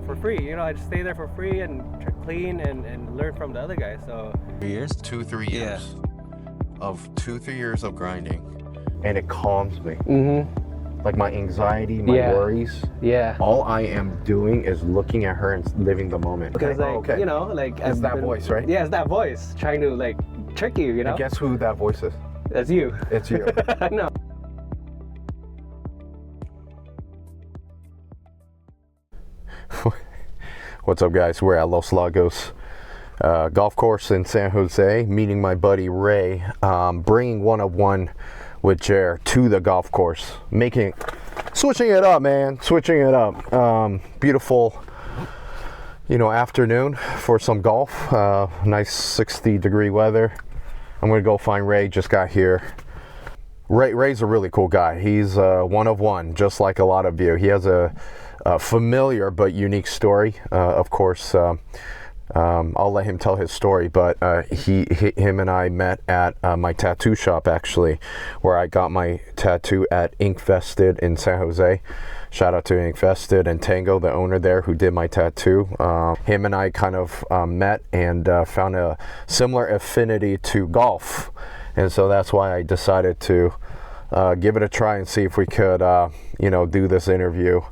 for free. You know, I just stay there for free and clean and learn from the other guys. So 3 years? 2-3 years. Of 2-3 years of grinding. And it calms me. Mm-hmm. Like my anxiety, my worries. Yeah. All I am doing is looking at her and living the moment. Because you know, like it's that voice, right? Yeah, it's that voice trying to like trick you, you know? And guess who that voice is? That's you. It's you. No. What's up, guys? We're at Los Lagos golf course in San Jose, meeting my buddy Ray, bringing one-of-one with Jer to the golf course, switching it up, man, switching it up. Beautiful, you know, afternoon for some golf. Nice 60-degree weather. I'm gonna go find Ray. Just got here. Ray's a really cool guy. He's one of one, just like a lot of you. He has a familiar but unique story. Of course, I'll let him tell his story, but him and I met at my tattoo shop, actually, where I got my tattoo at Ink Vested in San Jose. Shout out to Ink Vested and Tango, the owner there, who did my tattoo. Him and I kind of met and found a similar affinity to golf. And so that's why I decided to give it a try and see if we could, you know, do this interview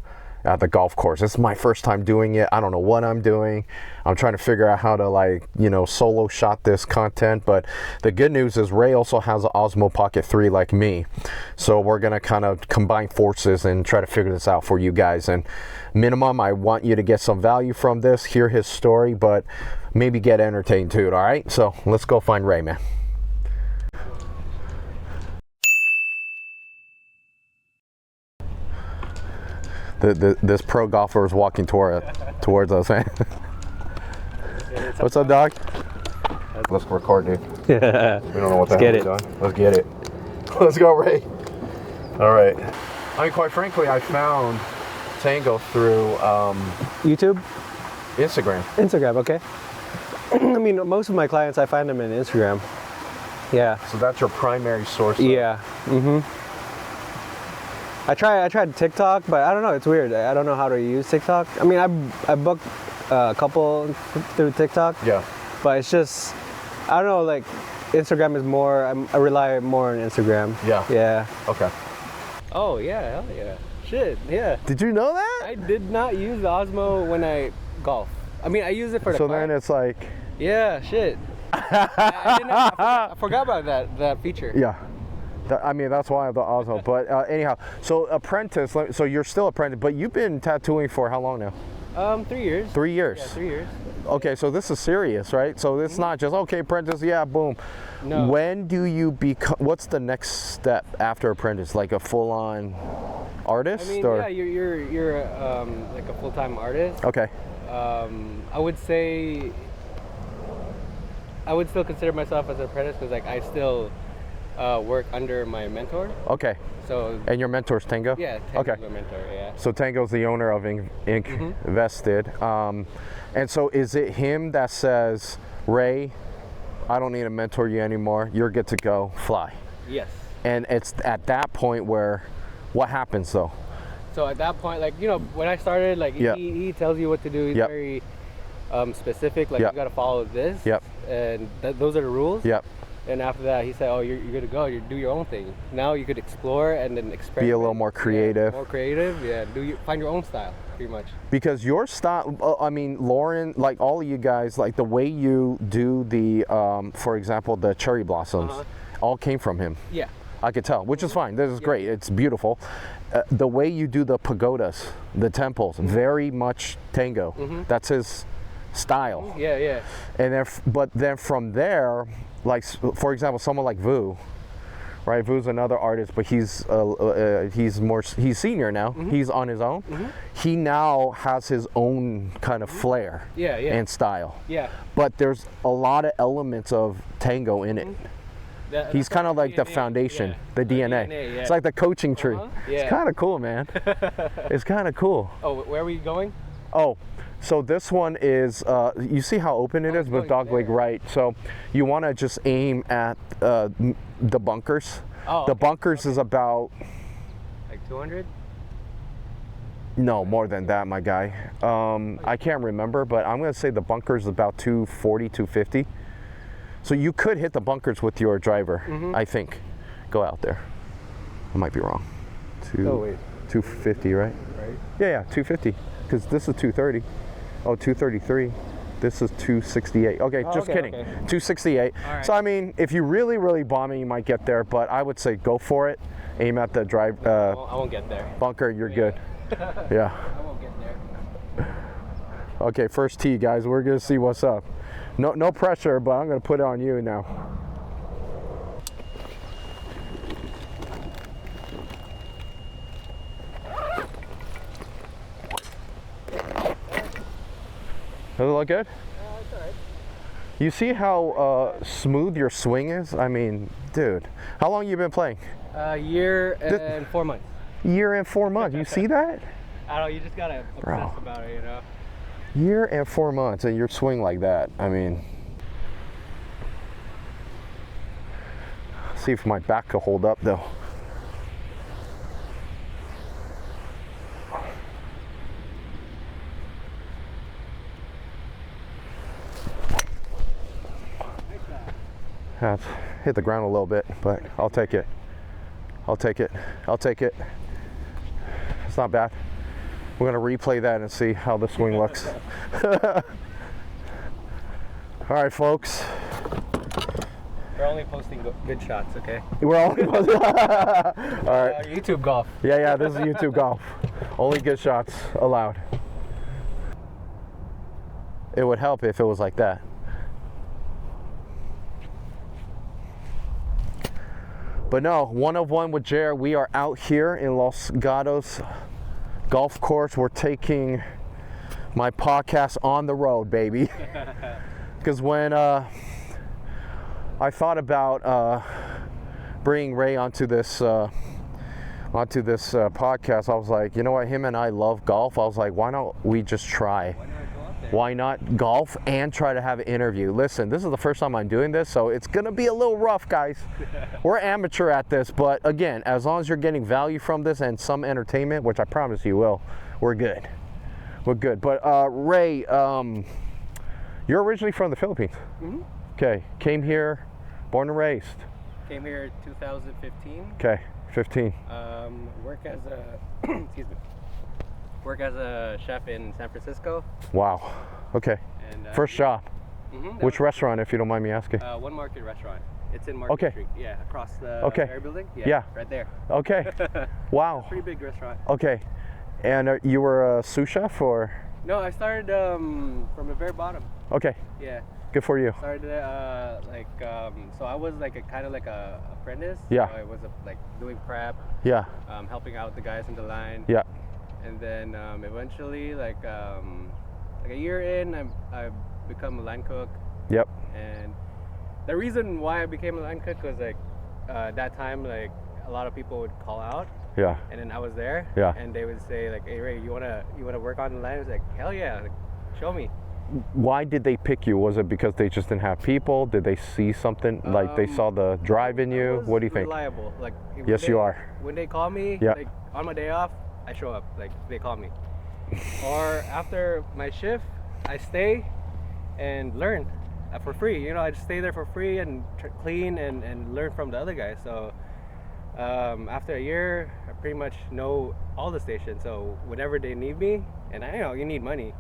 at the golf course. This is my first time doing it. I don't know what I'm doing. I'm trying to figure out how to, like, you know, solo shot this content. But the good news is Ray also has an Osmo Pocket 3 like me. So we're going to kind of combine forces and try to figure this out for you guys. And minimum, I want you to get some value from this, hear his story, but maybe get entertained too, all right? So let's go find Ray, man. This pro golfer is walking towards us, man. What's up, dog? Let's record, dude. Yeah. We don't know what the hell we're doing. Let's get it. Let's go, Ray. All right. I mean, quite frankly, I found Tango through YouTube? Instagram. Instagram, okay. I mean, most of my clients, I find them in Instagram. Yeah. So that's your primary source. Yeah. Mm-hmm. I tried TikTok, but I don't know. It's weird. I don't know how to use TikTok. I mean, I booked a couple through TikTok. Yeah. But it's just, I don't know. Like, Instagram is more. I rely more on Instagram. Yeah. Yeah. Okay. Oh yeah, hell yeah. Shit, yeah. Did you know that? I did not use the Osmo when I golf. I mean, I use it for the So car. then it's like. Yeah, shit. I forgot about that feature. Yeah. I mean, that's why I have the Osmo. But anyhow, so apprentice, so you're still apprentice, but you've been tattooing for how long now? 3 years. 3 years? Yeah, 3 years. Okay, so this is serious, right? So it's not just, okay, apprentice, yeah, boom. No. When do you become, what's the next step after apprentice? Like a full-on artist? I mean, or? yeah, you're like a full-time artist. Okay. I would say, I would still consider myself as an apprentice because, like, I still work under my mentor. Okay. So. And your mentor's Tango? Yeah, Tango's okay. my mentor, yeah. So Tango's the owner of Ink Vested. And so is it him that says, Ray, I don't need to mentor you anymore. You're good to go. Fly. Yes. And it's at that point where, what happens though? So at that point, like, you know, when I started, like, he tells you what to do. He's very specific. Like, you got to follow this. Yep. And those are the rules. Yep. And after that, he said, "Oh, you're good to go. You do your own thing. Now you could explore and then experiment. Be a little more creative. Yeah, more creative. Yeah. Find your own style, pretty much. Because your style, I mean, Lauren, like all of you guys, like the way you do the, for example, the cherry blossoms, all came from him. Yeah. I could tell, which is fine. This is great. It's beautiful. The way you do the pagodas, the temples, very much Tango. That's his style. Yeah, yeah. And then, but then from there, like for example, someone like Vu, right? Vu's another artist, but he's senior now. He's on his own. He now has his own kind of flair and style. Yeah. But there's a lot of elements of Tango in it. He's kind of like DNA, the foundation, the DNA. It's like the coaching tree. It's kind of cool, man. It's kind of cool. Oh, where are we going? Oh, so this one is, you see how open it is with dogleg right. So you want to just aim at the bunkers. Oh, the bunkers is about... Like 200? No, more than that, my guy. I can't remember, but I'm gonna say the bunker's about 240, 250. So you could hit the bunkers with your driver, I think. Go out there. I might be wrong. Oh wait. 250, right? Right. Yeah, 250. Because this is 230. Oh, 233. This is 268. Okay, just kidding. 268. Right. So I mean, if you really, really bomb it, you might get there. But I would say go for it. Aim at the drive. I won't get there. Bunker, you're good. Yeah. I won't get there. Okay, first tee, guys. We're gonna see what's up. No pressure, but I'm gonna put it on you now. Does it look good? It's alright. You see how smooth your swing is? I mean, dude, how long you been playing? A year and 4 months. Year and 4 months. You see that? I don't know, you just gotta obsess about it, you know? Year and 4 months, and your swing like that. I mean, see if my back could hold up though. That's hit the ground a little bit, but I'll take it. I'll take it. I'll take it. It's not bad. We're gonna replay that and see how the swing looks. All right, folks. We're only posting good shots, okay? We're all all right. YouTube golf. Yeah, this is YouTube golf. Only good shots allowed. It would help if it was like that. But no, 1 of 1 with Jer. We are out here in Los Gatos Golf Course. We're taking my podcast on the road, baby. Because when I thought about bringing Ray onto this podcast, I was like, you know what? Him and I love golf. I was like, why don't we just try? Why not golf and try to have an interview? Listen, this is the first time I'm doing this, so it's gonna be a little rough, guys. We're amateur at this, but again, as long as you're getting value from this and some entertainment, which I promise you will, we're good. We're good. But Ray, you're originally from the Philippines. Okay, came here, born and raised. Came here 2015. Okay, 15. Work as a excuse me. Work as a chef in San Francisco. Wow. Okay. And first job. Which restaurant, if you don't mind me asking? One Market restaurant. It's in Market Street. Yeah, across the Air building. Yeah. Right there. Okay. Wow. Pretty big restaurant. Okay. And you were a sous chef or? No, I started from the very bottom. Okay. Yeah. Good for you. Started so I was like a kind of like a apprentice. Yeah. So I was like doing prep. Yeah. Helping out the guys in the line. Yeah. And then eventually, like a year in, I become a line cook. Yep. And the reason why I became a line cook was like that time, like a lot of people would call out. Yeah. And then I was there. Yeah. And they would say like, "Hey Ray, you wanna work on the line?" I was like, "Hell yeah! Like, show me." Why did they pick you? Was it because they just didn't have people? Did they see something like they saw the drive in you? What do you think? Reliable. Like yes, you are. When they call me, like on my day off, I show up. Like they call me. Or after my shift, I stay and learn for free. You know, I just stay there for free and clean and learn from the other guys. So after a year, I pretty much know all the stations. So whenever they need me, and I know you need money,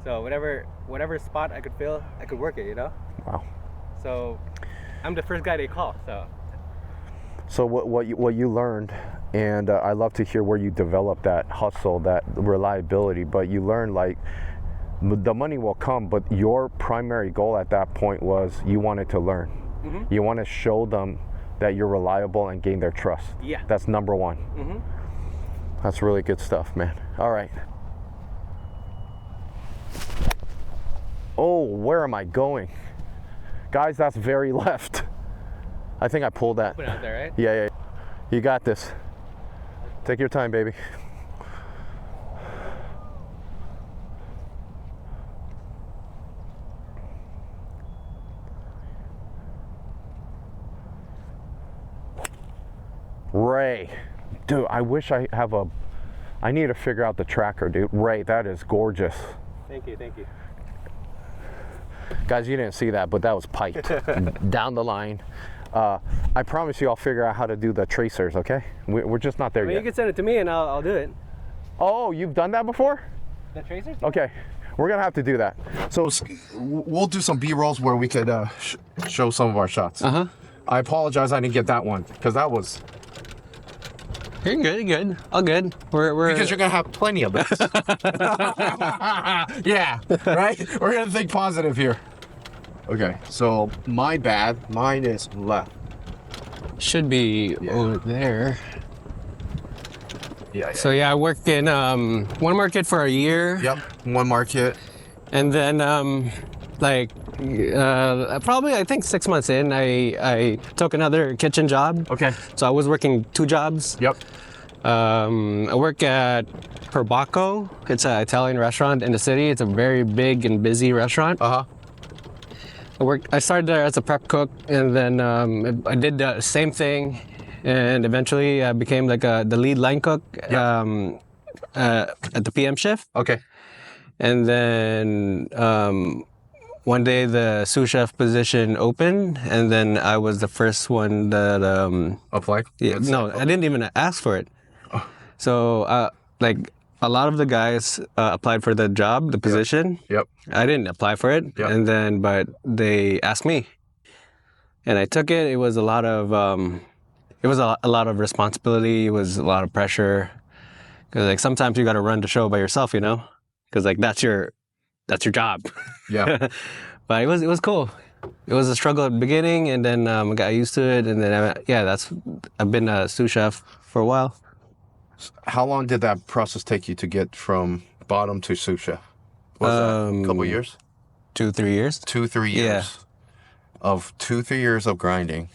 so whatever spot I could fill, I could work it. You know. Wow. So I'm the first guy they call. So what you learned, and I love to hear where you developed that hustle, that reliability. But you learned like the money will come, but your primary goal at that point was you wanted to learn. You want to show them that you're reliable and gain their trust. Yeah. That's number one. That's really good stuff, man. All right. Oh, where am I going? Guys, that's very left. I think I pulled that. Put it out there, right? Yeah. You got this. Take your time, baby. Ray, dude, I wish I have a I need to figure out the tracker, dude. Ray, that is gorgeous. Thank you, thank you. Guys, you didn't see that, but that was piped down the line. I promise you I'll figure out how to do the tracers, okay? We're just not there I mean, yet. you can send it to me and I'll do it. Oh, you've done that before? The tracers? Okay, we're gonna have to do that. So we'll do some B-rolls where we could show some of our shots. Uh-huh. I apologize I didn't get that one, because that was... You're good, you're good. All good. We're Because you're gonna have plenty of this. Yeah, right? We're gonna think positive here. Okay, so my bad. Mine is left. should be over there. Yeah. So yeah, I worked in one market for a year. Yep. One market. And then probably I think 6 months in, I took another kitchen job. Okay. So I was working 2 jobs. Yep. I work at Perbacco. It's an Italian restaurant in the city. It's a very big and busy restaurant. Uh-huh. I started there as a prep cook, and then I did the same thing, and eventually I became like the lead line cook at the PM shift. Okay. And then one day the sous chef position opened, and then I was the first one that Applied? yeah, no, I didn't even ask for it. Oh. So like a lot of the guys applied for the job, the position. Yep. I didn't apply for it, Yep. and then but they asked me, and I took it. It was a lot of a lot of responsibility. It was a lot of pressure, because like sometimes you got to run the show by yourself, you know, because like that's your job. Yeah. But it was cool. It was a struggle at the beginning, and then I got used to it, and then I've been a sous chef for a while. How long did that process take you to get from bottom to sous chef? Was that a couple years? 2-3 years. 2-3 years. Yeah. Of 2-3 years of grinding.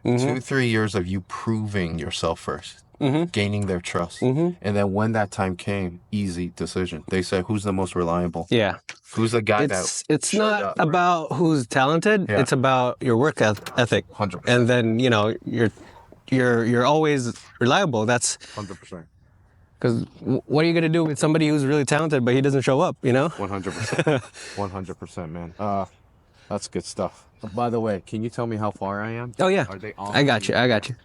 2-3 years of you proving yourself 1st. Gaining their trust. And then when that time came, easy decision. They said, who's the most reliable? Yeah. Who's the guy It's showed not up? about who's talented. Yeah. It's about your work ethic. 100%. And then you're always reliable. That's 100%. because what are you gonna do with somebody who's really talented but he doesn't show up? You know. 100%. 100%, man. That's good stuff. By the way, can you tell me how far I am? Oh yeah. Are they off? I got you.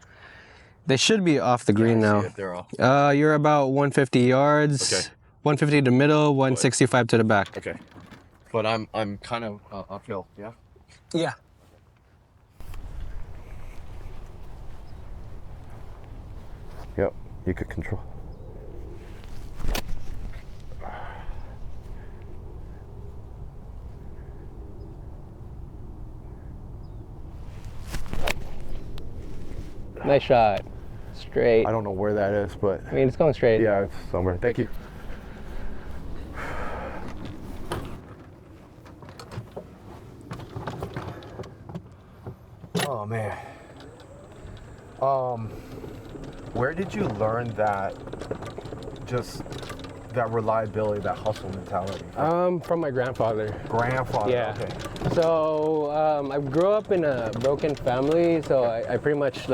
They should be off the green I now. see it, they're off. You're about 150 yards. Okay. 150 to the middle, 165 to the back. Okay. But I'm kind of uphill, yeah? Yeah. Yep, you could control. Nice shot. Straight. I don't know where that is, but I mean, it's going straight. yeah, it's somewhere. Thank you. Oh man. Where did you learn that reliability, that hustle mentality? From my grandfather. Grandfather. Yeah. Okay. So I grew up in a broken family, so I pretty much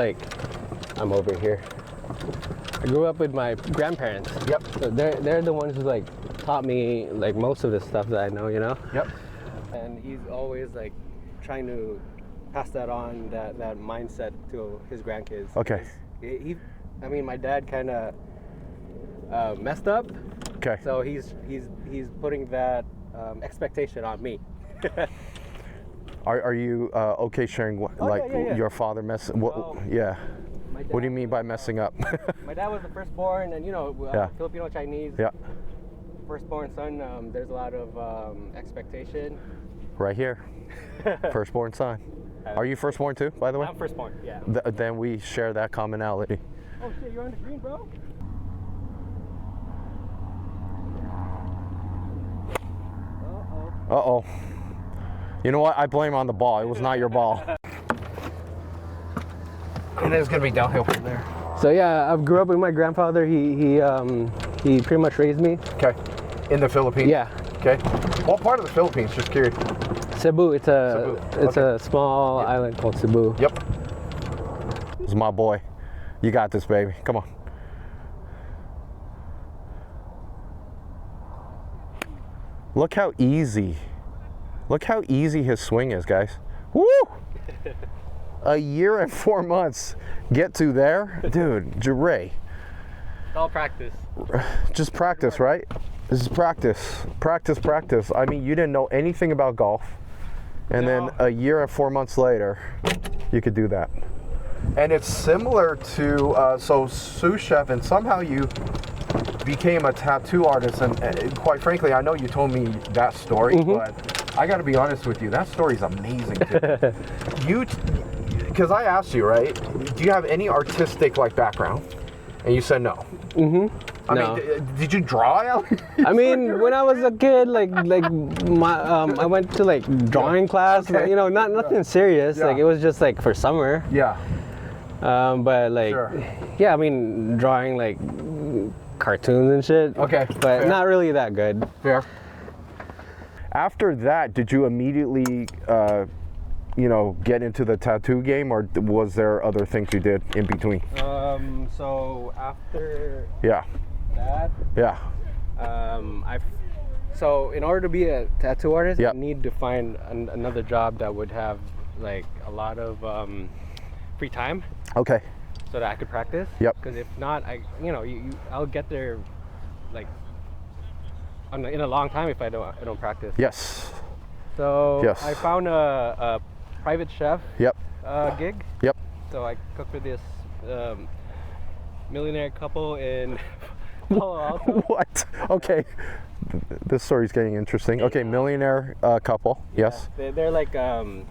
I'm over here. I grew up with my grandparents. Yep. So they're the ones who taught me most of the stuff that I know, you know. Yep. And he's always trying to pass that on, that mindset to his grandkids. Okay. I mean, my dad kind of messed up, Okay. so he's putting that expectation on me. Are you okay sharing what yeah. your father messing? Yeah. My What do you dad mean by messing up? My dad was the firstborn, and Yeah. Filipino Chinese. Yeah. Firstborn son. There's a lot of expectation. Right here. Firstborn son. Are you firstborn too, by the way? I'm firstborn. Yeah. Then we share that commonality. Oh shit! You're on the green, bro. Uh-oh. You know what? I blame on the ball. It was not your ball. And it's gonna be downhill from there. So yeah, I grew up with my grandfather. He pretty much raised me. Okay. In the Philippines? Yeah. Okay. What part of the Philippines? Just curious. Cebu. It's Cebu. a small island called Cebu. Yep. This is my boy. You got this, baby. Come on. Look how easy. Look how easy his swing is, guys. Woo! A year and 4 months. Get to there, dude. Ray. It's all practice. Just practice, right? This is practice. Practice. I mean, you didn't know anything about golf, and then a year and 4 months later, you could do that. And it's similar to so sous chef, and somehow you became a tattoo artist. And quite frankly, I know you told me that story, but I got to be honest with you, that story is amazing to me. Because I asked you, right? Do you have any artistic like background? And you said no. I mean, did you draw? I mean, when I was a kid, like my I went to like drawing class. Okay. You know, nothing serious. Yeah. Like it was just like for summer. Yeah. But like, yeah, I mean, drawing like cartoons and shit. Okay. But not really that good. Fair. After that, did you immediately, you know, get into the tattoo game, or was there other things you did in between? So after Yeah. that, Yeah. so in order to be a tattoo artist, Yep. I need to find another job that would have like a lot of free time, Okay. so that I could practice. Yep. Because if not, I'll get there like in a long time if I don't practice. Yes. So Yes. I found a private chef Yep. gig. Yep. So I cook for this millionaire couple in Palo Alto. What? Okay. This story's getting interesting. Okay, millionaire couple. Yes. They're like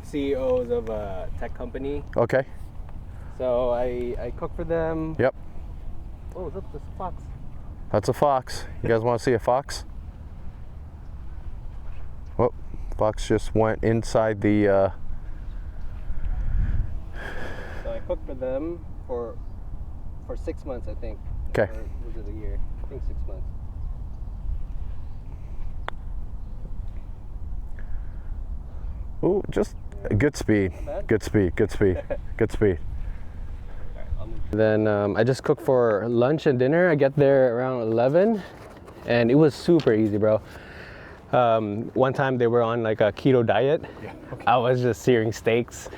CEOs of a tech company. Okay. So I cook for them. Yep. Oh, look, there's a fox. That's a fox. You guys want to see a fox? Whoop. Fox just went inside the. So I cooked for them for 6 months, I think. Okay. Or was it a year? I think 6 months. Ooh, just good speed. Not bad. Good speed. Good speed. Good speed. Then I just cook for lunch and dinner. I get there around 11, and it was super easy, bro. One time they were on like a keto diet. Yeah. Okay. I was just searing steaks,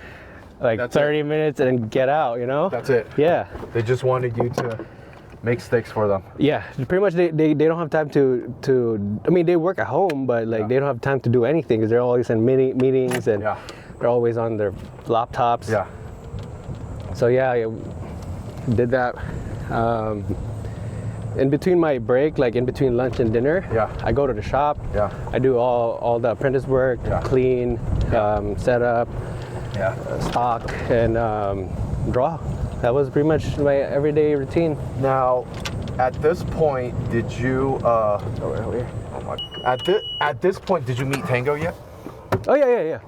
like That's 30 minutes and get out, you know? That's it. Yeah. They just wanted you to make steaks for them. Yeah, pretty much they don't have time to I mean, they work at home, but like they don't have time to do anything because they're always in meetings and they're always on their laptops. Yeah. So yeah, I did that. In between my break, like in between lunch and dinner, I go to the shop. Yeah. I do all the apprentice work, clean, set up, stock, and draw. That was pretty much my everyday routine. Now, at this point, did you? At this point, did you meet Tango yet? Oh yeah.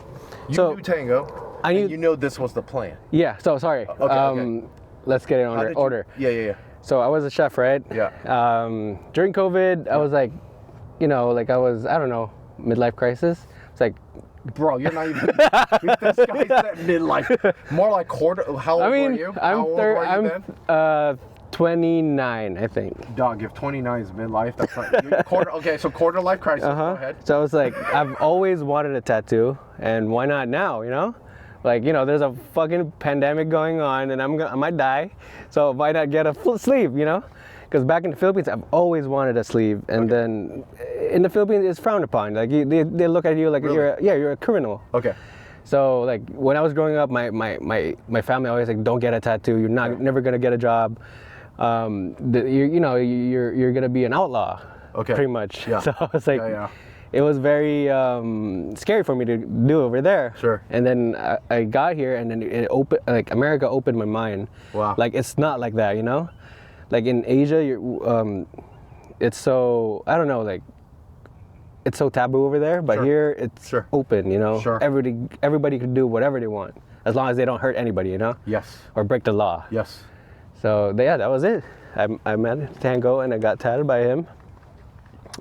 You So- knew Tango. I knew- And you know this was the plan. Yeah. So sorry. Okay. Let's get it How did on you- order. Yeah. So I was a chef, right? Yeah. During COVID, I was like, like I was, I don't know, midlife crisis. It's like, Bro, you're not even. This guy said midlife. More like quarter. How old were you? How old were you then? 29, I think. Dog, if 29 is midlife, that's not quarter. Okay, so quarter life crisis. Go ahead. So I was like, I've always wanted a tattoo, and why not now? Like, there's a fucking pandemic going on, and I might die, so why not get a full sleeve? Because back in the Philippines, I've always wanted a sleeve, and then in the Philippines, it's frowned upon. Like they look at you like you're a criminal. Okay. So like when I was growing up, my family always like, don't get a tattoo. You're never gonna get a job. You're gonna be an outlaw. Okay. Pretty much. Yeah. So I was like, it was very scary for me to do over there. Sure. And then I got here, and then it opened, like America opened my mind. Wow. Like it's not like that, Like in Asia, it's so, I don't know, like it's so taboo over there, but here it's open, Sure. Everybody can do whatever they want as long as they don't hurt anybody, Yes. or break the law. Yes. So yeah, that was it. I met Tango and I got tatted by him.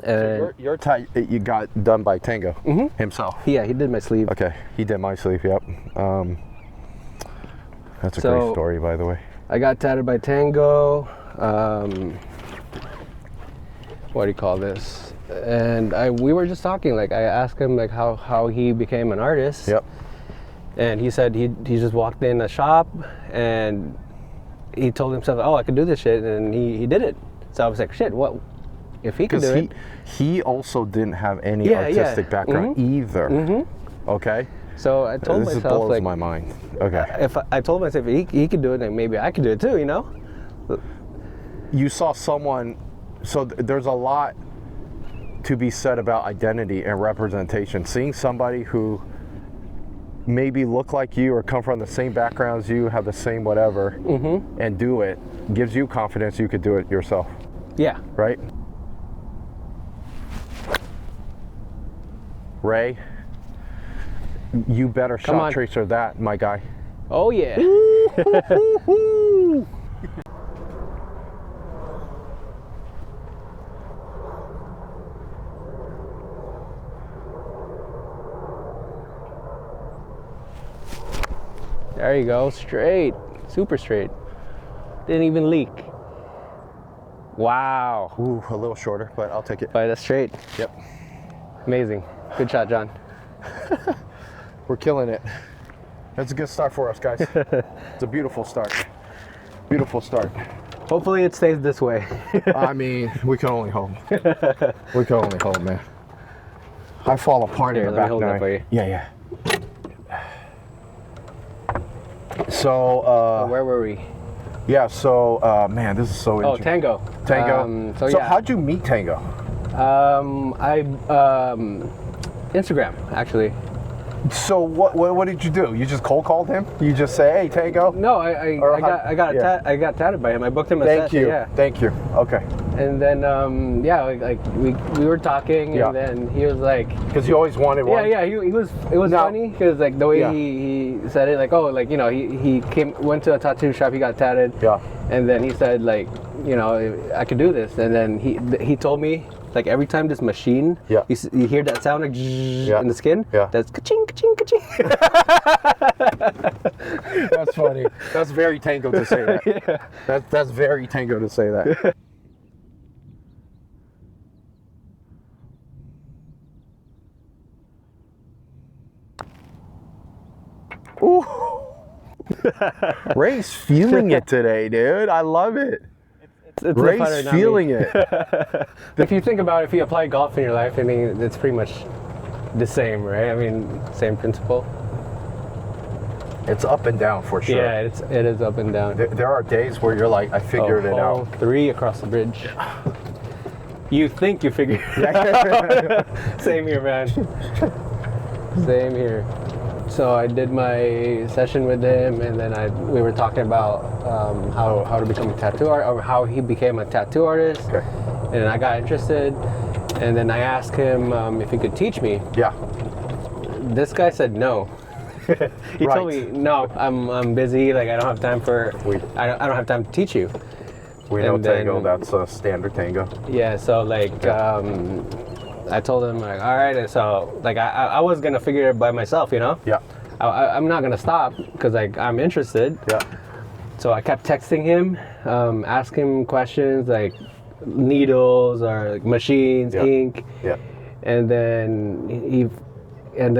And Your tie you got done by Tango himself. yeah, he did my sleeve. Okay, he did my sleeve. Yep. That's a So- great story, by the way. I got tatted by Tango. What do you call this? and we were just talking. Like I asked him like how he became an artist. Yep. And he said he just walked in a shop and he told himself, oh, I could do this shit, and he did it. So I was like, shit, what if he could do it? He also didn't have any artistic background either. Okay. So I told this myself, blows like, my mind. Okay. If I told myself he could do it, then maybe I could do it too, you know? You saw someone, so there's a lot to be said about identity and representation. Seeing somebody who maybe look like you or come from the same background as you, have the same whatever, and do it, gives you confidence you could do it yourself. Yeah. Right? Ray, you better Come shot on. tracer that, my guy. Oh yeah. There you go, straight, super straight. Didn't even leak. Wow. Ooh, a little shorter, but I'll take it. But that's straight. Yep. Amazing. Good shot, John. We're killing it. That's a good start for us, guys. It's a beautiful start. Beautiful start. Hopefully it stays this way. I mean, we can only hope. We can only hope, man. I fall apart Here, in the let me back hold that nine. for you. Yeah, yeah. So, Where were we? yeah, so, man, this is so Oh, interesting. Tango. Tango. So So yeah. how'd you meet Tango? Instagram actually. So what did you do? You just cold called him? You just say, hey, Tango? No, I Or I got tatted by him. I booked him a Thank session. you. Yeah. Thank you. Okay. And then we were talking, Yeah. and then he was like, Because you always wanted one. yeah, it was Now- funny because like the way Yeah. he said it, like, oh, like, you know, he went to a tattoo shop, he got tatted, Yeah. and then he said, like, you know, I could do this, and then he told me, like, every time this machine, Yeah. you hear that sound like in the skin, Yeah. that's ka-ching, ka-ching, ka-ching. That's funny. That's very Tango to say that. Yeah. That's very Tango to say that. Ooh. Ray's feeling it today, dude. I love it. It's the Ray's fighter, not me. feeling it. If you think about it, if you apply golf in your life, I mean, it's pretty much the same, right? I mean, same principle. It's up and down for sure. Yeah, it is up and down. There are days where you're like, I figured it hole out. 3 across the bridge. You think you figured it out. Same here, man. Same here. So I did my session with him, and then we were talking about how to become a tattoo artist, or how he became a tattoo artist. Okay. And I got interested, and then I asked him if he could teach me. Yeah. This guy said no. He told me, Right. no, I'm busy. Like, I don't have time I don't have time to teach you. We know And Tango, then- that's a standard Tango. Yeah. So like, I told him like, all right. And so like, I was gonna figure it by myself, you know. Yeah. I'm not gonna stop because like I'm interested. Yeah. So I kept texting him, asking him questions like needles or like machines, Yeah. ink, Yeah. and then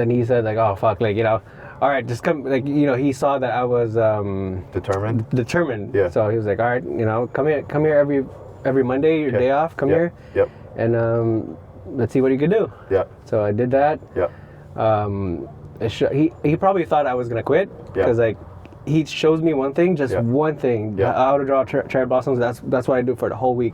he said like, oh fuck, like, you know, all right, just come, like, you know, he saw that I was Determined? determined. Yeah. So he was like, all right, you know, come here every Monday, your Okay. day off, come Yep. here, Yep. and let's see what you can do. Yep. So I did that. Yep. He probably thought I was gonna quit because like he shows me one thing, just Yeah. one thing, Yeah. how to draw cherry blossoms. That's what I do for the whole week.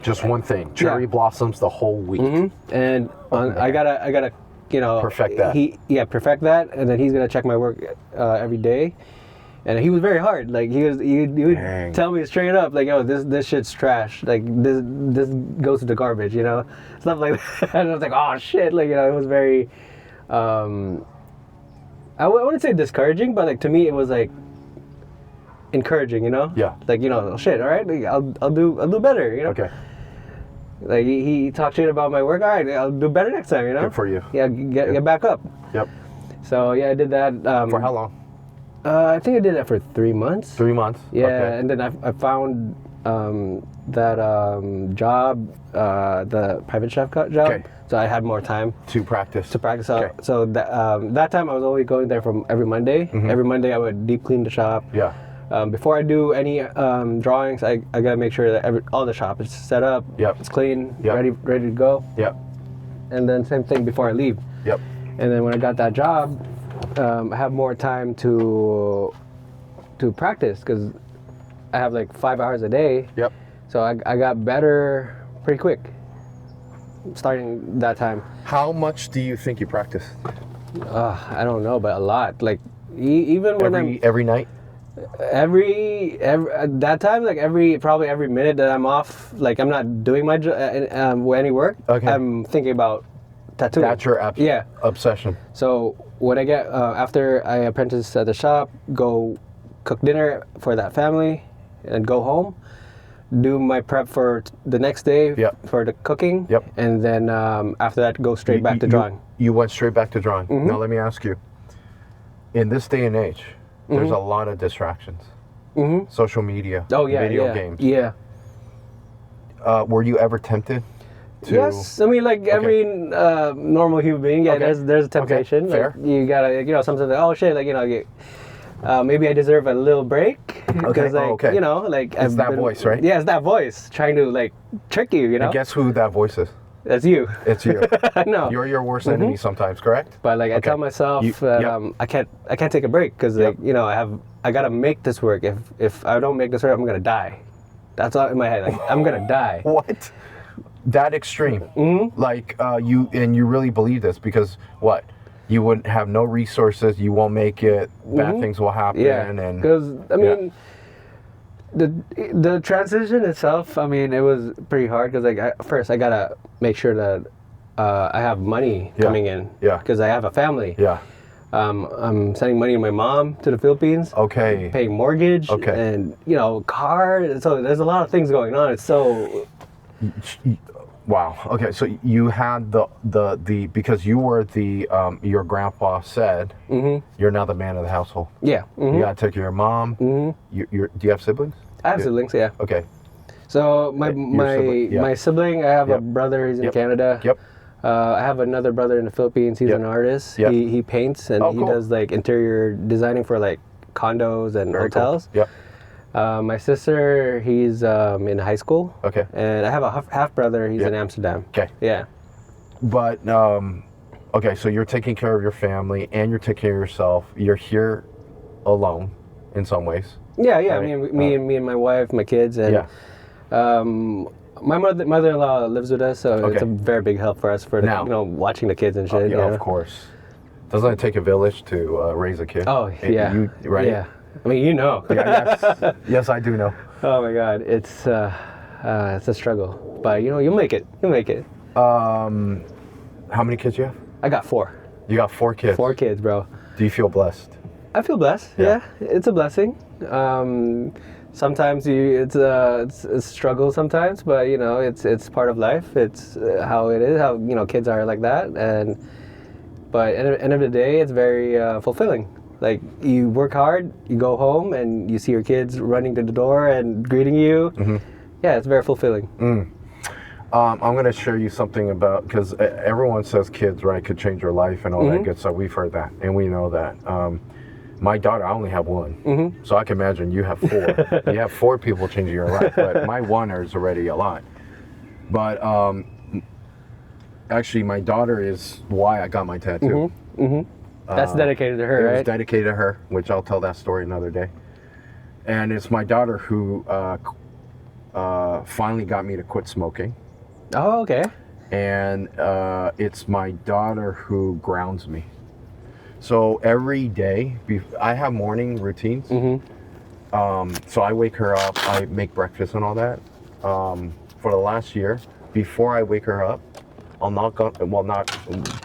Just one thing. Cherry Yeah. blossoms the whole week. And I gotta, you know, Perfect that. Perfect that, and then he's gonna check my work every day. And he was very hard. Like he would Dang. tell me straight up, like, "Oh, this shit's trash. Like this goes to the garbage," you know, stuff like that. And I was like, "Oh shit!" Like, you know, it was very, I wouldn't say discouraging, but like to me, it was like encouraging, you know. Yeah. Like, you know, shit. All right, like, I'll do better, you know. Okay. Like he talked shit about my work. All right, I'll do better next time, you know. Good for you. Yeah, get back up. Yep. So yeah, I did that. For how long? I think I did that for 3 months. 3 months? Yeah, Okay. and then I found job, the private chef job, Okay. so I had more time To practice. to practice. Okay. So that time I was only going there from every Monday. Every Monday I would deep clean the shop. Yeah. Before I do any drawings, I gotta make sure that all the shop is set up. Yep. It's clean, Yep. ready to go. Yep. And then same thing before I leave. Yep. And then when I got that job, I have more time to practice because I have like 5 hours a day. Yep. So I got better pretty quick starting that time. How much do you think you practice? I don't know, but a lot. Like even when Every night? every that time, like probably every minute that I'm off, like I'm not doing my any work. Okay. I'm thinking about tattooing. That's your Yeah. obsession. So when I get after I apprentice at the shop, go cook dinner for that family, and go home, do my prep for the next day Yep. for the cooking. Yep. And then after that, go straight back to drawing. You went straight back to drawing. Mm-hmm. Now let me ask you. In this day and age, there's a lot of distractions. Mm-hmm. Social media. Oh yeah, Video yeah, games. yeah. Were you ever tempted to? Yes, I mean like every normal human being. Yeah, Okay. there's a temptation. Okay, fair. Like, you gotta sometimes like, oh shit, like maybe I deserve a little break because like okay. like It's that voice, right? Yeah, it's that voice trying to like trick you. And guess who that voice is? That's you. It's you. No. You're your worst enemy sometimes, correct? But like I Okay. tell myself You- that yep. I can't take a break because Yep. like I gotta make this work. If I don't make this work, I'm gonna die. That's all in my head. Like I'm gonna die. What? That extreme? Mm-hmm. Like you really believe this because what? You wouldn't have no resources. You won't make it. Bad things will happen. Yeah, And because I mean, the transition itself. I mean, it was pretty hard because like first I gotta make sure that I have money Yeah. coming in. Yeah. Because I have a family. yeah. I'm sending money to my mom to the Philippines. Okay. Paying mortgage. Okay. And car. So there's a lot of things going on. It's so. Wow. Okay. So you had the because you were the your grandpa said you're now the man of the household. Yeah. Mhm. You gotta take care of your mom. Do you have siblings? I have siblings. Yeah. Okay. So my sibling, yeah. my sibling, I have a Yep. brother. He's in Yep. Canada. Yep. I have another brother in the Philippines. He's Yep. an artist. Yep. He paints and Oh, he cool. does like interior designing for like condos and Very cool. hotels. Yep. My sister, he's in high school. Okay. And I have a half brother. He's Yep. in Amsterdam. Okay. Yeah. But okay, so you're taking care of your family and you're taking care of yourself. You're here alone in some ways. Yeah. Yeah. Right. Me and my wife, my kids, and Yeah. my mother-in-law lives with us, so it's Okay. a very big help for us for Now- watching the kids and Yeah, shit. you know? of course. Doesn't it take a village to raise a kid? Oh And yeah. You, right? Yeah. I mean, Yeah, yes. Yes, I do know. Oh my God, it's a struggle, but you'll make it. You'll make it. How many kids you have? I got 4. You got 4 kids. 4 kids, bro. Do you feel blessed? I feel blessed. Yeah. Yeah, it's a blessing. Sometimes it's a struggle sometimes, but it's part of life. It's how it is. How kids are like that, but at the end of the day, it's very fulfilling. Like you work hard, you go home, and you see your kids running to the door and greeting you. Yeah, it's very fulfilling. I'm going to share you something about, because everyone says kids, right, could change your life and all that good stuff. We've heard that, and we know that. My daughter, I only have 1, so I can imagine you have 4. You have 4 people changing your life, but my 1 is already a lot. But actually, my daughter is why I got my tattoo. That's dedicated to her, It right? was dedicated to her, which I'll tell that story another day. And it's my daughter who finally got me to quit smoking. Oh, okay. And it's my daughter who grounds me. So every day, I have morning routines. So I wake her up, I make breakfast and all that. For the last year, before I wake her up, I'll not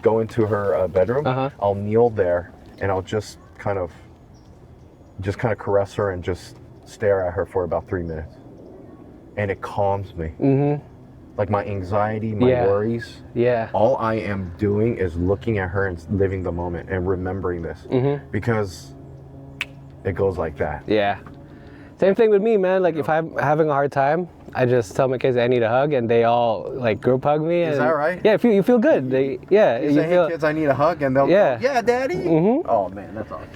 go into her bedroom. I'll kneel there and I'll just kind of caress her and just stare at her for about 3 minutes, and it calms me. Like my anxiety, my worries. Yeah. All I am doing is looking at her and living the moment and remembering this, because it goes like that. Yeah. Same thing with me, man. Like if I'm having a hard time, I just tell my kids I need a hug, and they all like group hug me. Is and, that right? Yeah, you feel good. Yeah, You say, feel. hey kids, I need a hug, and they'll Yeah. go, yeah, daddy. Mm-hmm. Oh man, that's awesome.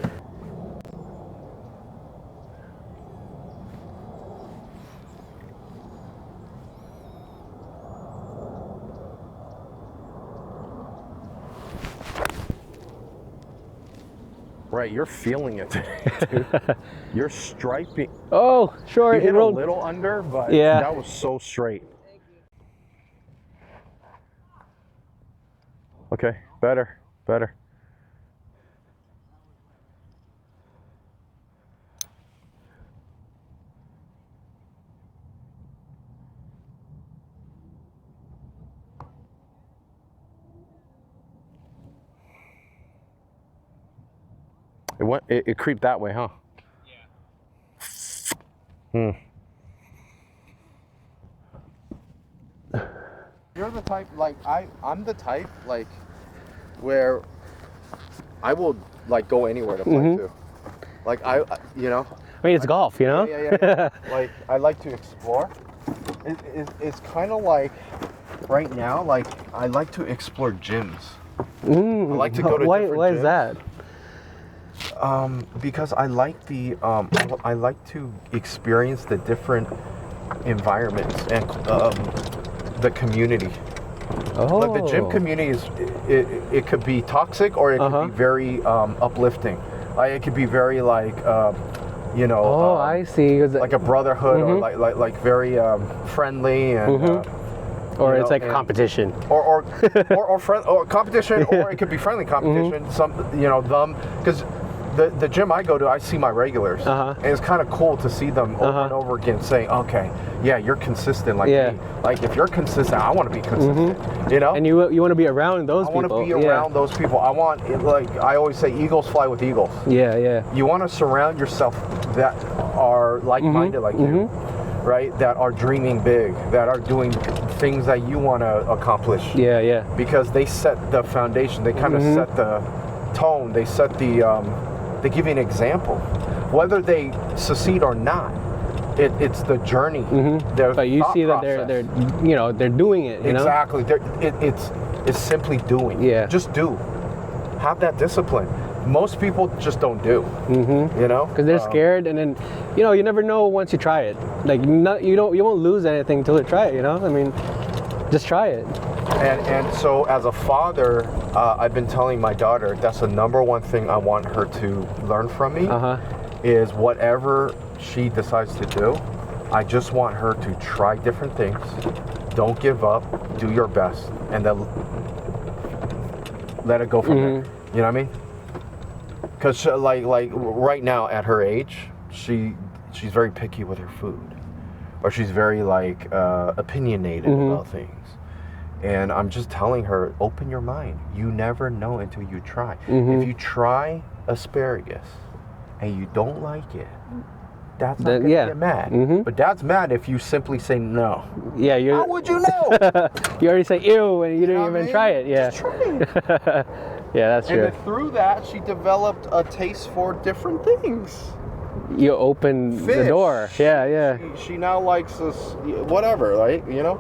Right, you're feeling it today, dude. You're striping. Oh, sure. You hit rolled. a little under, but Yeah. that was so straight. Okay, better. It creeped that way, huh? Yeah. You're the type, like, I'm the type, like, where I will, like, go anywhere to play too. Like, you know? I mean, it's golf, you know? Yeah. Like, I like to explore. It's kind of like, right now, like, I like to explore gyms. I like to go to different gyms. Why is that? Because I like I like to experience the different environments and the community. Oh. Like the gym community it could be toxic or it could be very uplifting. Like it could be very like you know. Oh, I see. Like a brotherhood or like very friendly and. Or it's like a competition. Or competition, or it could be friendly competition. Because the gym I go to, I see my regulars, and it's kind of cool to see them over and over again saying, okay, yeah, you're consistent like me. Like if you're consistent, I want to be consistent. You know. And you want to be around those people. I want to be around those people. I want like I always say, eagles fly with eagles. Yeah. You want to surround yourself that are like-minded like you. Right, that are dreaming big, that are doing things that you want to accomplish. Yeah. Because they set the foundation. They kind of set the tone. They set the. They give you an example, whether they succeed or not. It's the journey. But you see that they're doing it. You exactly. It's simply doing. Yeah. Just do. Have that discipline. Most people just don't do. You know, because they're scared, and then you never know once you try it. Like you won't lose anything till you try it. You know, I mean, just try it. And so as a father, I've been telling my daughter that's the number one thing I want her to learn from me is whatever she decides to do, I just want her to try different things. Don't give up. Do your best, and then let it go from there. You know what I mean? Because like right now at her age, she's very picky with her food, or she's very like opinionated about things. And I'm just telling her, open your mind. You never know until you try. If you try asparagus and you don't like it, Dad's not gonna get mad. But Dad's mad if you simply say no. Yeah, how would you know? You already say ew and you didn't even try it. Yeah. Just try it. Yeah, that's true. And through that, she developed a taste for different things. You open the door. Yeah. She now likes this, whatever, right? You know.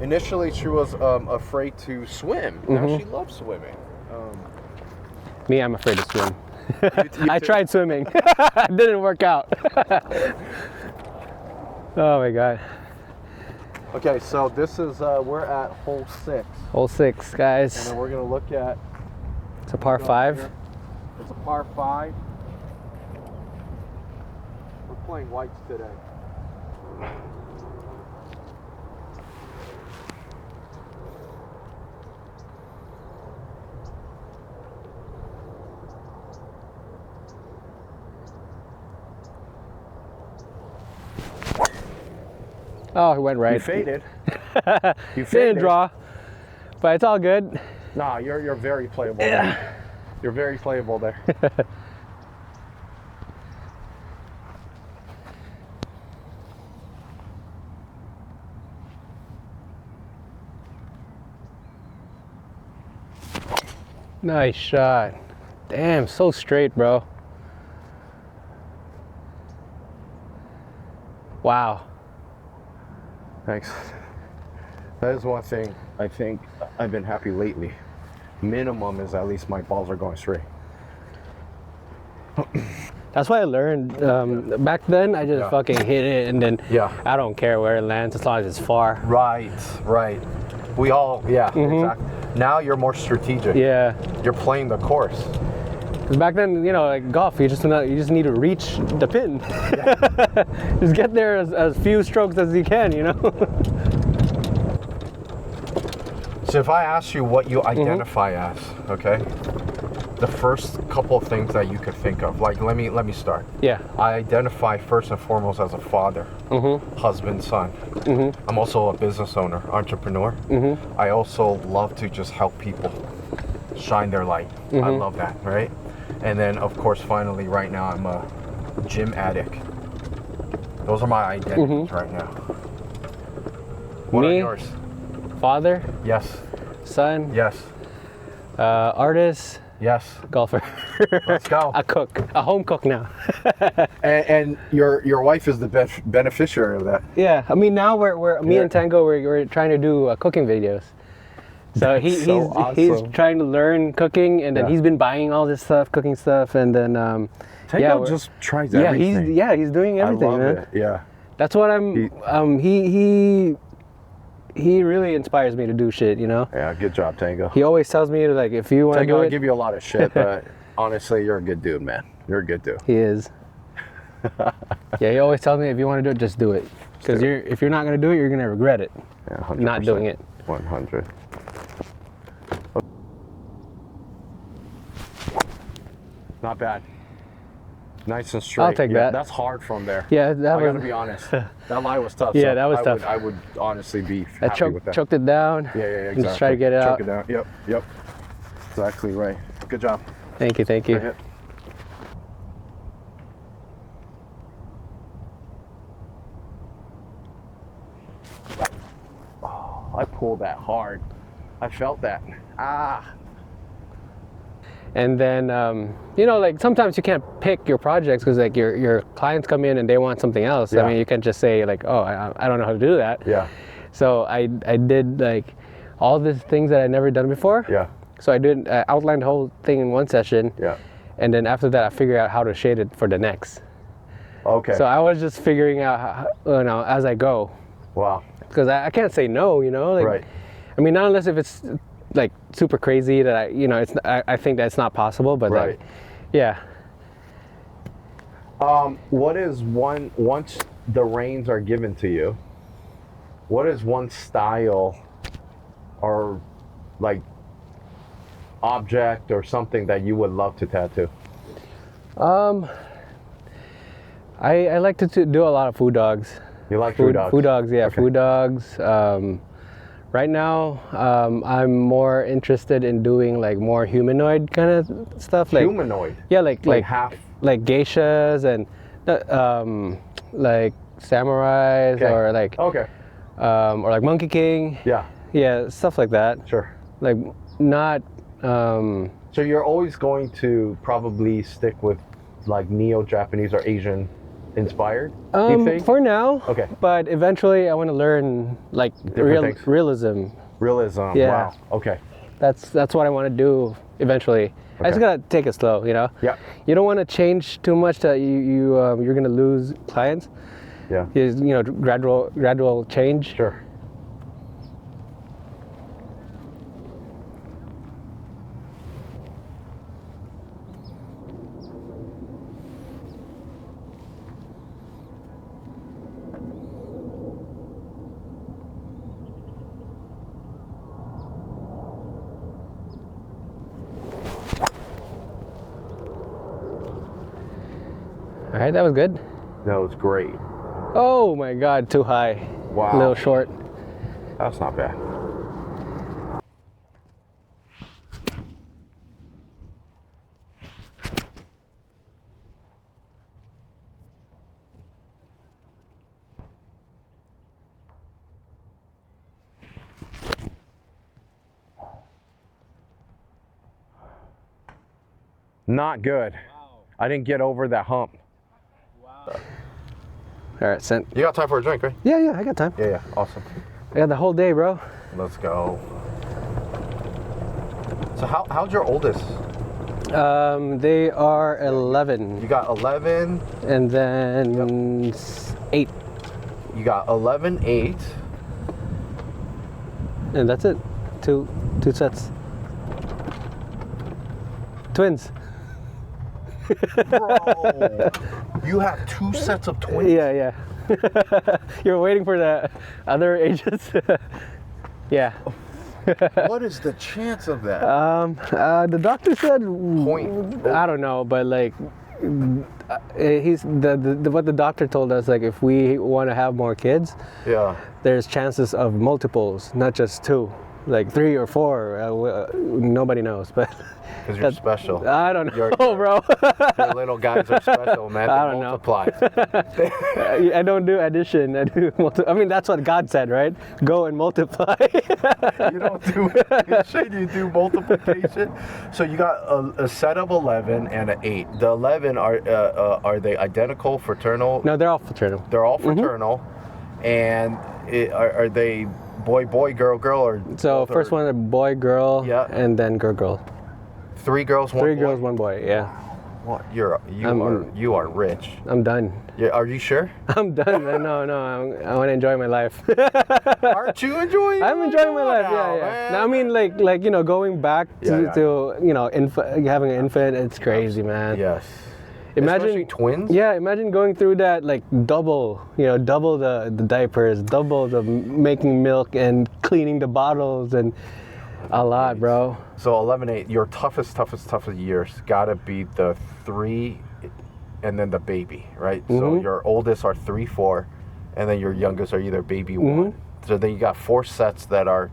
Initially, she was afraid to swim. Now she loves swimming. Me, I'm afraid to swim. I tried swimming. It didn't work out. Oh my God. Okay, so this is, we're at hole 6. Hole 6, guys. And then we're going to look at... It's a par 5. It's a par 5. We're playing whites today. Oh, it went right. You faded. You faded. Didn't draw, but it's all good. Nah, you're very playable. There. You're very playable there. Nice shot. Damn, so straight, bro. Wow. Thanks. That is one thing I think I've been happy lately. Minimum is at least my balls are going straight. That's what I learned. Back then, I just fucking hit it, and then I don't care where it lands as long as it's far. Right, right. We all, exactly. Now you're more strategic. Yeah. You're playing the course. Because back then, you know, like golf, you just need to reach the pin. Just get there as few strokes as you can, you know. So if I ask you what you identify as, okay, the first couple of things that you could think of, like let me start. Yeah. I identify first and foremost as a father, husband, son. I'm also a business owner, entrepreneur. I also love to just help people shine their light. I love that, right? And then of course, finally, right now I'm a gym addict. Those are my identities right now. What are yours? Father. Yes. Son. Yes. Artist. Yes. Golfer. Let's go. A cook. A home cook now. and your wife is the beneficiary of that. Yeah. I mean, now me and Tango, we're trying to do cooking videos. So he's trying to learn cooking, and then he's been buying all this stuff, cooking stuff, and then Tango just tries everything. He's doing everything. I love man. it. Yeah. That's what I'm. He really inspires me to do shit, you know? Yeah, good job, Tango. He always tells me, like, if you want to do Tango, it... I give you a lot of shit, but honestly, you're a good dude, man. You're a good dude. He is. Yeah, he always tells me, if you want to do it, just do it. Because if you're not going to do it, you're going to regret it. Yeah, 100%. Not doing it. 100. Not bad. Nice and straight. I'll take that. That's hard from there. Yeah, I gotta be honest. That lie was tough. Yeah, so that was tough. I would honestly be I happy with that. choked it down. Yeah, exactly. Just try to get it out. Choke it down. Yep. Exactly right. Good job. Thank you. Good hit. Oh, I pulled that hard. I felt that. And then, you know, like sometimes you can't pick your projects because like your clients come in and they want something else. Yeah. I mean, you can't just say like, oh, I don't know how to do that. Yeah. So I did like all these things that I'd never done before. Yeah. So I outlined the whole thing in one session. Yeah. And then after that, I figured out how to shade it for the next. Okay. So I was just figuring out, how, you know, as I go. Wow. Because I can't say no, you know. Like, Right. I mean, not unless if it's like super crazy that I think that it's not possible. But Right. like, yeah. What is once the reins are given to you, what is one style or like object or something that you would love to tattoo? I like to do a lot of food dogs. You like food dogs? Food dogs, yeah, Okay. food dogs. Right now, I'm more interested in doing like more humanoid kind of stuff. Like Humanoid? yeah, like half? like geishas and like samurais Okay. or like or like Monkey King. Yeah, stuff like that. Sure. Like not. So you're always going to probably stick with like neo-Japanese or Asian inspired, do you think? For now. Okay. But eventually, I want to learn like Different things. realism. Realism. Yeah. Wow. Okay. That's what I want to do eventually. I just Okay. gotta take it slow, you know. Yeah. You don't want to change too much that you're gonna lose clients. Yeah. You know, gradual change. Sure. All right, that was good. That was great. Oh my God, too high. Wow. A little short. That's not bad. Not good. Wow. I didn't get over that hump. Wow. All right, sent. You got time for a drink, right? Yeah, I got time. Yeah, awesome. I got the whole day, bro. Let's go. So how's your oldest? They are 11. You got 11. And then 8. You got 11, 8. And that's it. Two sets. Twins. Bro, you have 2 sets of twins? Yeah. You're waiting for the other ages? Yeah. What is the chance of that? The doctor said Point. I don't know, but like he's what the doctor told us, like if we want to have more kids, Yeah. there's chances of multiples, not just 2, like 3 or 4. Nobody knows, but Because you're special. I don't know, You're- bro. Your little guys are special, man. They I don't know. multiply. I don't do addition. I do I mean, that's what God said, right? Go and multiply. You don't do addition, you do multiplication. So you got a set of 11 and an 8. The 11 are they identical, fraternal? No, they're all fraternal. They're all fraternal. And are they boy, girl, or So both first are- one, a boy, girl, Yeah. and then girl. 3 girls, 1 3 boy? girls, 1 boy. Yeah, What? I'm- You are rich. I'm done. Yeah, are you sure? I'm done, man. No, I want to enjoy my life. Aren't you enjoying? I'm enjoying my life. now, Yeah. man? No, I mean, like you know, going back Yeah. to you know, having an infant, it's crazy, man. Yes. Imagine Especially twins. Yeah, imagine going through that, like double the diapers, double the making milk and cleaning the bottles and a lot, bro. So 11-8, your toughest years gotta be the 3 and then the baby, right? So Mm-hmm. your oldest are 3, 4, and then your youngest are either baby 1. So then you got 4 sets that are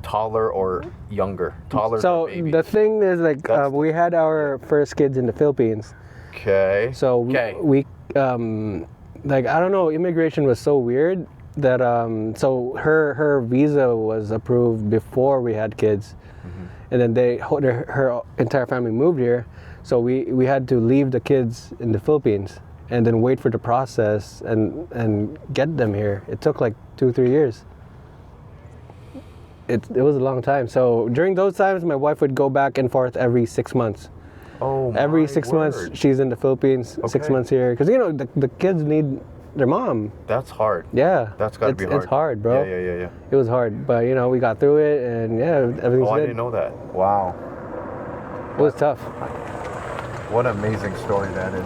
taller or younger. Taller So than baby. the thing is, like, That's- we had our first kids in the Philippines. Okay. So okay. we like, I don't know, immigration was so weird that so her visa was approved before we had kids, and then her entire family moved here, so we had to leave the kids in the Philippines and then wait for the process and get them here. It took like 2-3 years. It was a long time. So during those times, my wife would go back and forth every 6 months. Oh, Every my 6 word. months, she's in the Philippines. 6 Okay. months here, because you know the kids need their mom. That's hard. Yeah, That's gotta be hard. It's hard, bro. Yeah. It was hard, but you know we got through it, and yeah, everything's Oh, I good. didn't know that. Wow. It was tough. What an amazing story that is.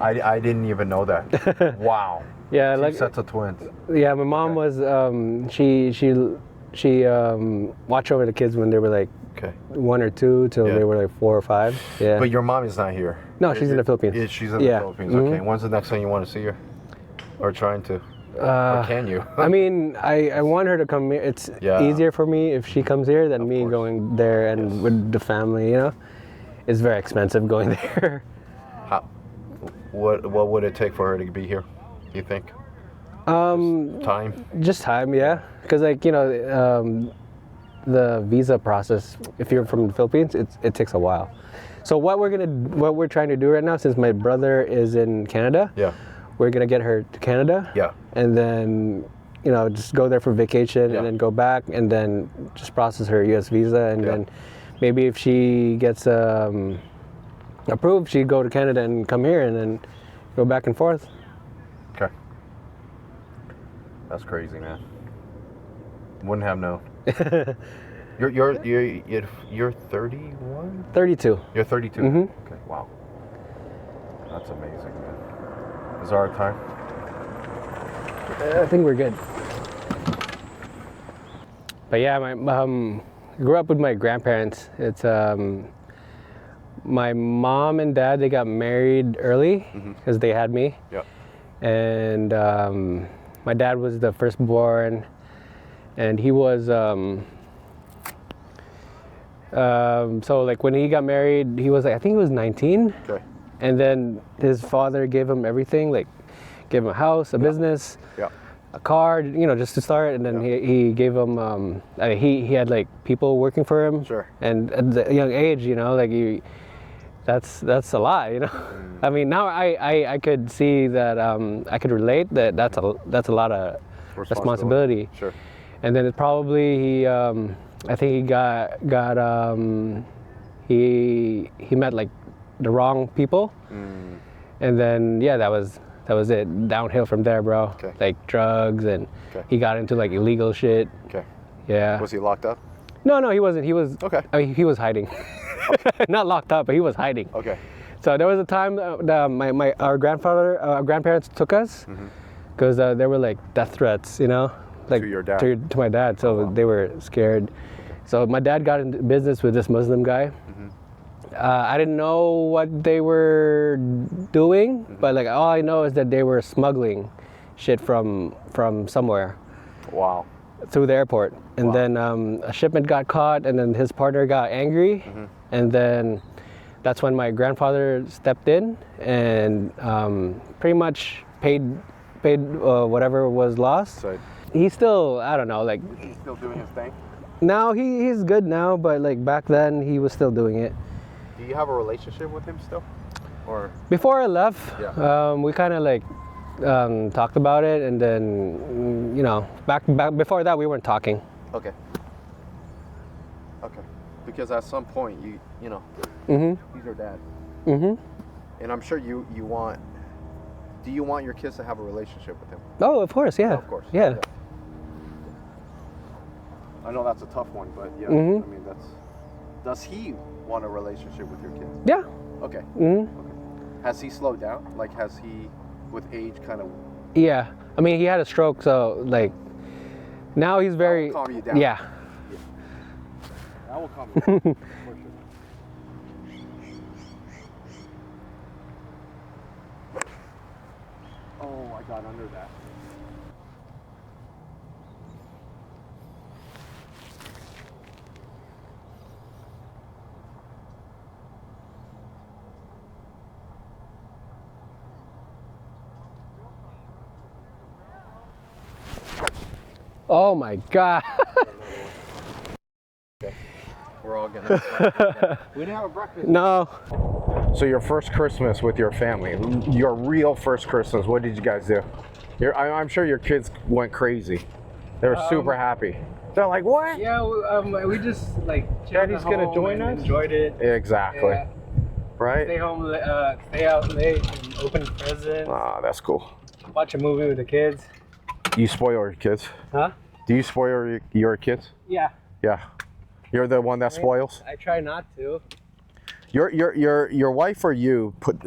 I didn't even know that. Wow. Yeah, 2 like sets of twins. yeah, my mom was she watched over the kids when they were like Okay. 1 or 2 till Yeah. they were like 4 or 5. Yeah. But your mom is not here. No, she's in the Philippines. She's in Yeah. the Philippines. Mhm. Okay. When's the next time you want to see her? Or trying to? Or can you? I mean, I want her to come here. It's Yeah. easier for me if she comes here than me course. going there and Yes. with the family. You know, it's very expensive going there. How, what would it take for her to be here? Do you think? Time? Just time, yeah. Because like you know, the visa process, if you're from the Philippines, it takes a while. So what we're trying to do right now, since my brother is in Canada, Yeah. we're gonna get her to Canada. Yeah. And then, you know, just go there for vacation Yeah. and then go back and then just process her U.S. visa, and Yeah. then maybe if she gets approved, she'd go to Canada and come here and then go back and forth. Okay. That's crazy, man. Wouldn't have known. You're 31? 32. You're 32. Mhm. Okay. Wow. That's amazing, man. Is our time? I think we're good. But yeah, my grew up with my grandparents. It's my mom and dad, they got married early because they had me, Yep. and my dad was the firstborn, and he was so like when he got married, he was like, I think he was 19, Okay. and then his father gave him everything, like gave him a house, a business, Yeah. a car, you know, just to start, and then he gave him he had like people working for him. Sure. And at the young age, you know, like that's a lot, you know. I mean, now I could see that I could relate that that's a lot of responsibility. Sure. And then it probably I think he got he met like the wrong people, and then yeah, that was it. Downhill from there, bro. Okay. Like drugs, and Okay. he got into like illegal shit. Okay. Yeah. Was he locked up? No, he wasn't. He was. Okay. I mean, he was hiding. Not locked up, but he was hiding. Okay. So there was a time that our grandparents took us because there were like death threats, you know, like To your dad? to my dad. So they were scared. So my dad got into business with this Muslim guy. I didn't know what they were doing, but like all I know is that they were smuggling shit from somewhere Wow. through the airport, and Wow. then a shipment got caught, and then his partner got angry, and then that's when my grandfather stepped in and pretty much paid whatever was lost. So He's still, I don't know, like he's still doing his thing. now he's good now, but like back then he was still doing it. Do you have a relationship with him still? Or Before I left, Yeah. we kind of like talked about it, and then you know, back before that we weren't talking. okay. Okay. Because at some point you know he's your dad. And I'm sure you want. Do you want your kids to have a relationship with him? Oh, of course, yeah. Of course. Yeah. I know that's a tough one, but yeah. I mean that's. Does he want a relationship with your kids? Yeah. Okay. Mhm. Okay. Has he slowed down? Like has he, with age, kind of? Yeah. I mean, he had a stroke, so like now he's very. calm you down. Yeah. That will calm you down. For sure. Oh, I got under that. Oh my God. We're all gonna. We didn't have a breakfast. No. So your first Christmas with your family, your real first Christmas, what did you guys do? I'm sure your kids went crazy. They were super happy. They're like, what? Yeah, we just like chilled Daddy's at gonna home join and us? enjoyed it. Exactly. Yeah. Right? Stay home, stay out late, and open presents. Ah, that's cool. Watch a movie with the kids. You spoil your kids? Huh? Do you spoil your kids? Yeah. Yeah. You're the one that spoils? I try not to. Your wife or you put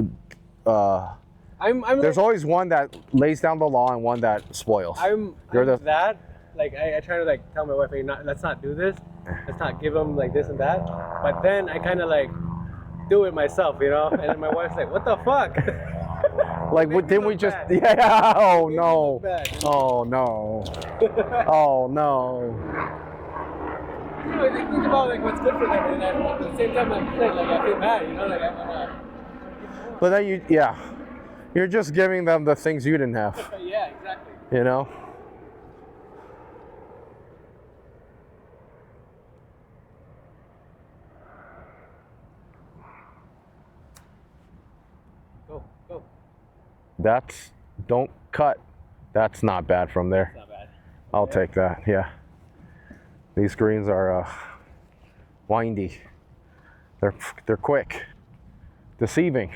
I'm there's always one that lays down the law and one that spoils. I'm You're the- that. Like I try to like tell my wife, hey, let's not do this. Let's not give them like this and that. But then I kind of like do it myself, you know. And then my wife's like, what the fuck? Like, Make me didn't we look just? bad. Yeah. Oh Make me no. look bad. Oh no. Oh no. You know, I think about like what's good for them, and at the same time, like I feel bad, you know, like But then you're just giving them the things you didn't have. yeah, exactly. You know. Go. Don't cut. That's not bad from there. Not bad. I'll take that. Yeah. These greens are windy. They're quick, deceiving.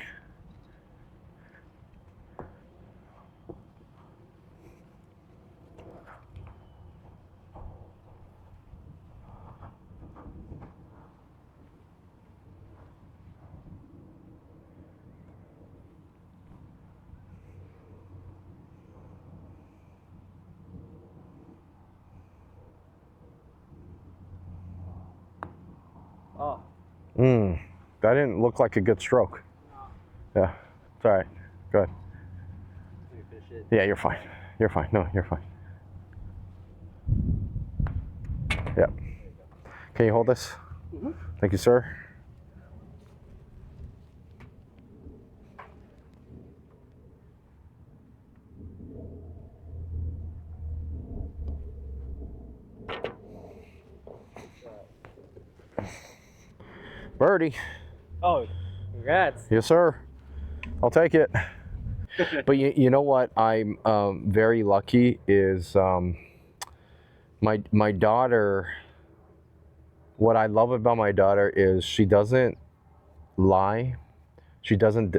Oh. That didn't look like a good stroke. Yeah, it's all right. Go ahead. Yeah, you're fine. You're fine. No, you're fine. Yeah. Can you hold this? Thank you, sir. Birdie. Oh, Congrats. Yes, sir. I'll take it. But you know what I'm very lucky is my daughter. What I love about my daughter is she doesn't lie. She doesn't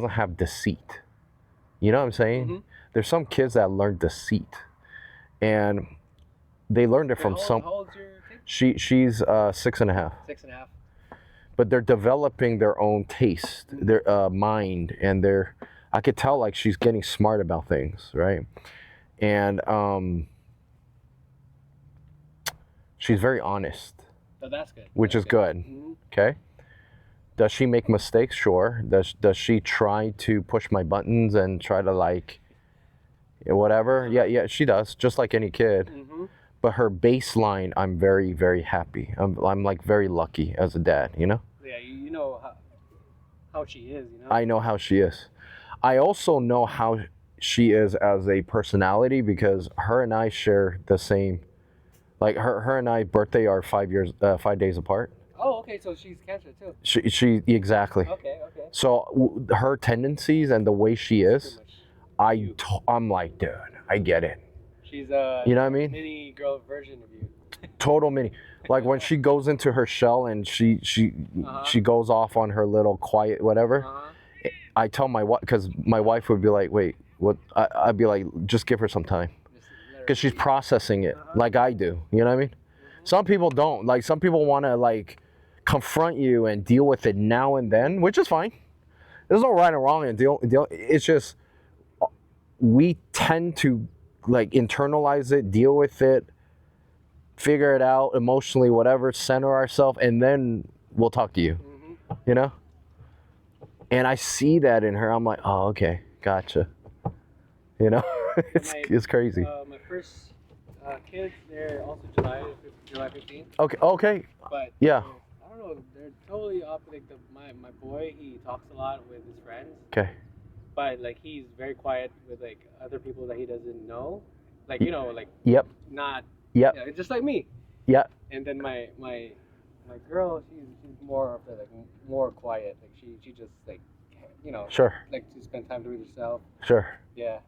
have deceit. You know what I'm saying? Mm-hmm. There's some kids that learn deceit, and they learned it from some. How old's your kid? She's 6.5. 6.5. But they're developing their own taste, their mind, and I could tell like she's getting smart about things, right? And she's very honest, So that's good. which is good. Mm-hmm. Okay. Does she make mistakes? Sure. Does she try to push my buttons and try to like whatever? Yeah, she does, just like any kid. Mm-hmm. But her baseline, I'm very, very happy. I'm like very lucky as a dad, you know? Yeah, you know how she is, you know? I know how she is. I also know how she is as a personality because her and I share the same, like her and I birthday are 5 days apart. Oh, okay, so she's Cancer too. She exactly. Okay. So her tendencies and the way she is, Pretty much I'm like, dude, I get it. She's a You know what I mean? mini girl version of you. Total mini. Like when she goes into her shell and she goes off on her little quiet whatever. Uh-huh. I tell my wife, because my wife would be like, wait, what? I'd be like, just give her some time. Just let her Because she's be. processing it like I do. You know what I mean? Some people don't. Like some people want to like confront you and deal with it now and then, which is fine. There's no right or wrong in deal. It's just we tend to like internalize it, deal with it, figure it out emotionally, whatever, center ourselves, and then we'll talk to you. Mm-hmm. You know? And I see that in her. I'm like, oh, okay, gotcha. You know? it's crazy. My first kids, they're also July 15th. Okay. But Yeah. I don't know, they're totally opposite. Like my boy, he talks a lot with his friends. Okay. But like he's very quiet with like other people that he doesn't know. Like, you know, like Yep. not Yep. yeah, just like me. Yep. And then my girl, she's more of the like more quiet. Like she just like, you know, Sure. like to spend time with herself. Sure. Yeah.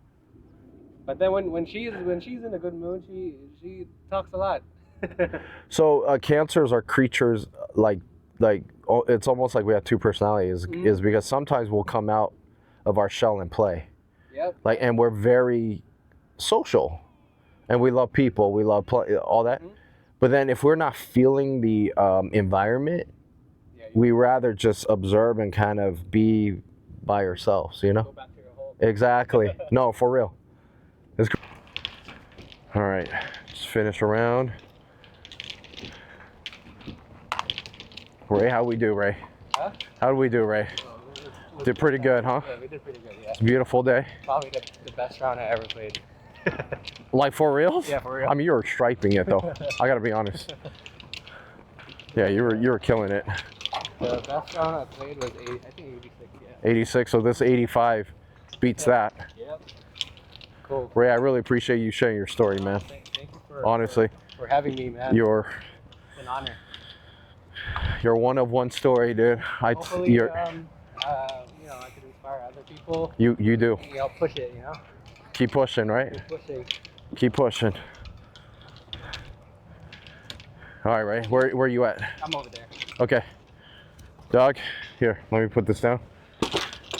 But then when she's in a good mood, she talks a lot. So cancers are creatures like it's almost like we have two personalities. Mhm. Is because sometimes we'll come out of our shell and play. Yep. Like, and we're very social, and we love people. We love play, all that. Mhm. But then if we're not feeling the environment, Yeah, you we rather just observe and kind of be by ourselves. You know. go back to your hole. Exactly. No, for real. It's great. All right, just finish around. Ray, how we do, Ray? Huh? How did we do, Ray? Did pretty good, huh? Yeah, we did pretty good. Yeah. It's a beautiful day. Probably the best round I ever played. Like for real? Yeah, for real. I mean, you were striping it though. I gotta be honest. Yeah, you were killing it. The best round I played was I think 86. Yeah. 86. So this 85 beats that. Yep. Cool. Ray, I really appreciate you sharing your story, man. Thank you for Honestly, for having me, man. you're It's an honor. one of one story, dude. Hopefully, You're you know, I could inspire other people. you do. You know, push it. You know, Keep pushing, right? keep pushing. Keep pushing. All right, Ray. Where you at? I'm over there. Okay. Doug, here. Let me put this down.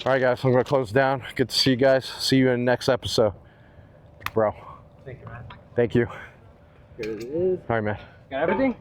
All right, guys. I'm gonna close down. Good to see you guys. See you in the next episode, bro. Thank you, man. Thank you. Here it is. All right, man. Got everything?